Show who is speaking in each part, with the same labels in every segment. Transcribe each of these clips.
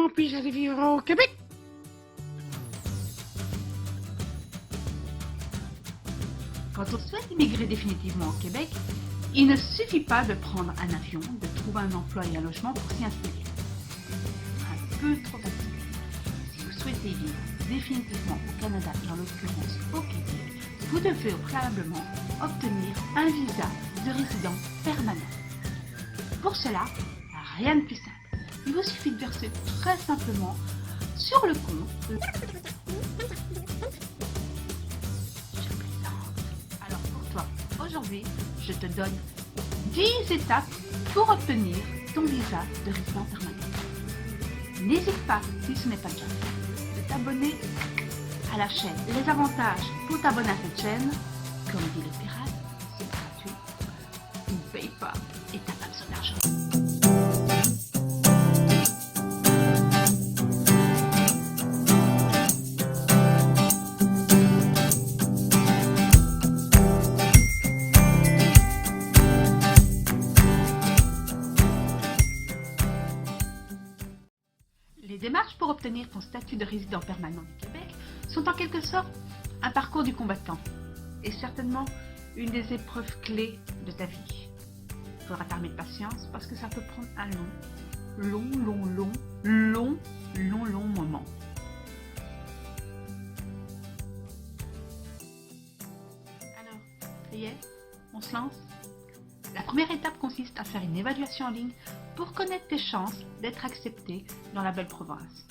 Speaker 1: Comment puis-je aller vivre au Québec?
Speaker 2: Quand on souhaite immigrer définitivement au Québec, il ne suffit pas de prendre un avion, de trouver un emploi et un logement pour s'y installer. Un peu trop facile. Si vous souhaitez vivre définitivement au Canada et en l'occurrence au Québec, vous devez préalablement obtenir un visa de résident permanent. Pour cela, rien de plus simple. Il vous suffit de verser très simplement sur le compte. Alors pour toi, aujourd'hui, je te donne 10 étapes pour obtenir ton visa de résident permanent. N'hésite pas, si ce n'est pas déjà fait, de t'abonner à la chaîne. Les avantages pour t'abonner à cette chaîne, comme dit le pirate, c'est gratuit, tu ne payes pas et tu n'as pas besoin d'argent. Les démarches pour obtenir ton statut de résident permanent du Québec sont en quelque sorte un parcours du combattant et certainement une des épreuves clés de ta vie. Il faudra t'armer de patience parce que ça peut prendre un long moment. Alors, ça y est, on se lance? La première étape consiste à faire une évaluation en ligne pour connaître tes chances d'être accepté dans la belle province.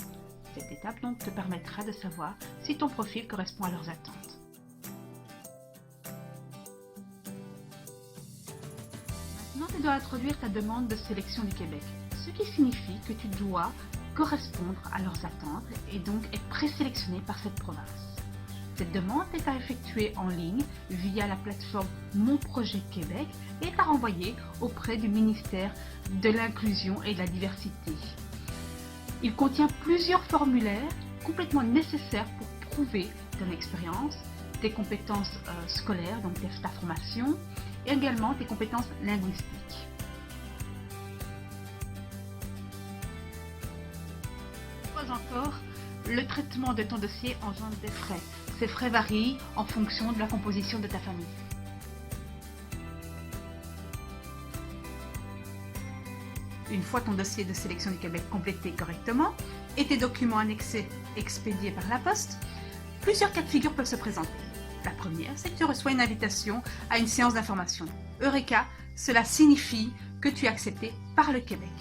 Speaker 2: Cette étape donc te permettra de savoir si ton profil correspond à leurs attentes. Maintenant, tu dois introduire ta demande de sélection du Québec, ce qui signifie que tu dois correspondre à leurs attentes et donc être présélectionné par cette province. Cette demande est à effectuer en ligne via la plateforme Mon Projet Québec et est à renvoyer auprès du ministère de l'Inclusion et de la Diversité. Il contient plusieurs formulaires complètement nécessaires pour prouver ton expérience, tes compétences scolaires, donc ta formation, et également tes compétences linguistiques. Pas encore, le traitement de ton dossier engendre des frais. Ces frais varient en fonction de la composition de ta famille. Une fois ton dossier de sélection du Québec complété correctement et tes documents annexés expédiés par la poste, plusieurs cas de figure peuvent se présenter. La première, c'est que tu reçois une invitation à une séance d'information. Eureka, cela signifie que tu es accepté par le Québec.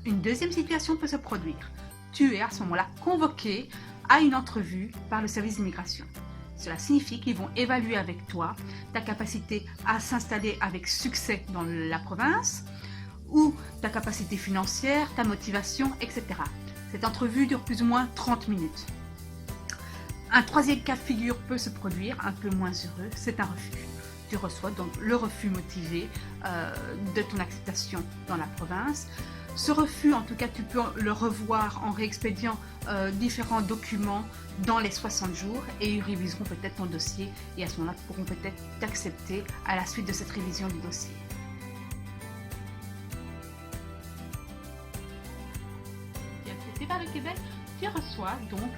Speaker 2: Une deuxième situation peut se produire. Tu es à ce moment-là convoqué à une entrevue par le service d'immigration. Cela signifie qu'ils vont évaluer avec toi ta capacité à s'installer avec succès dans la province, ou ta capacité financière, ta motivation, etc. Cette entrevue dure plus ou moins 30 minutes. Un troisième cas de figure peut se produire, un peu moins heureux, c'est un refus. Tu reçois donc le refus motivé de ton acceptation dans la province. Ce refus, en tout cas, tu peux le revoir en réexpédiant différents documents dans les 60 jours et ils réviseront peut-être ton dossier et à ce moment-là, ils pourront peut-être t'accepter à la suite de cette révision du dossier. Par le Québec, tu reçois donc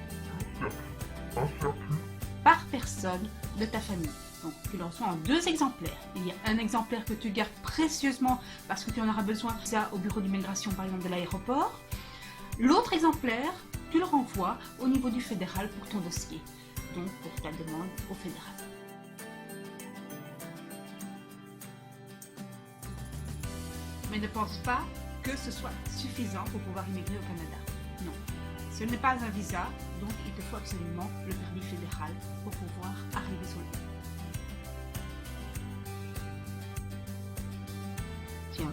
Speaker 2: par personne de ta famille. Donc tu le reçois en 2 exemplaires. Il y a un exemplaire que tu gardes précieusement parce que tu en auras besoin au bureau d'immigration par exemple de l'aéroport. L'autre exemplaire, tu le renvoies au niveau du fédéral pour ton dossier, donc pour ta demande au fédéral. Mais ne pense pas que ce soit suffisant pour pouvoir immigrer au Canada. Non, ce n'est pas un visa, donc il te faut absolument le permis fédéral pour pouvoir arriver sur l'île. Tiens,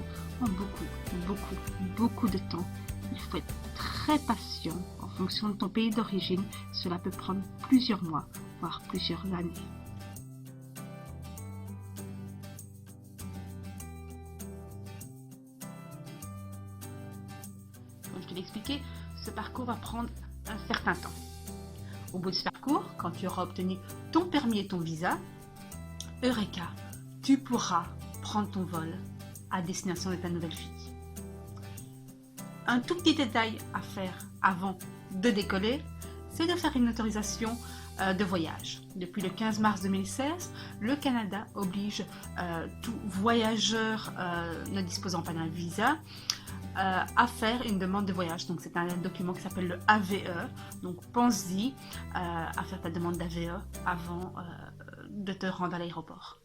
Speaker 2: beaucoup de temps. Il faut être très patient en fonction de ton pays d'origine. Cela peut prendre plusieurs mois, voire plusieurs années. Comme je te l'ai expliqué, ce parcours va prendre un certain temps. Au bout de ce parcours, quand tu auras obtenu ton permis et ton visa, Eureka, tu pourras prendre ton vol à destination de ta nouvelle vie. Un tout petit détail à faire avant de décoller, c'est de faire une autorisation de voyage. Depuis le 15 mars 2016, le Canada oblige tout voyageur ne disposant pas d'un visa à faire une demande de voyage. Donc c'est un document qui s'appelle le AVE. Donc pense-y à faire ta demande d'AVE avant de te rendre à l'aéroport.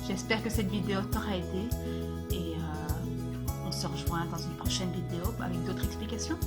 Speaker 2: J'espère que cette vidéo t'aura aidé et on se rejoint dans une prochaine vidéo avec d'autres explications.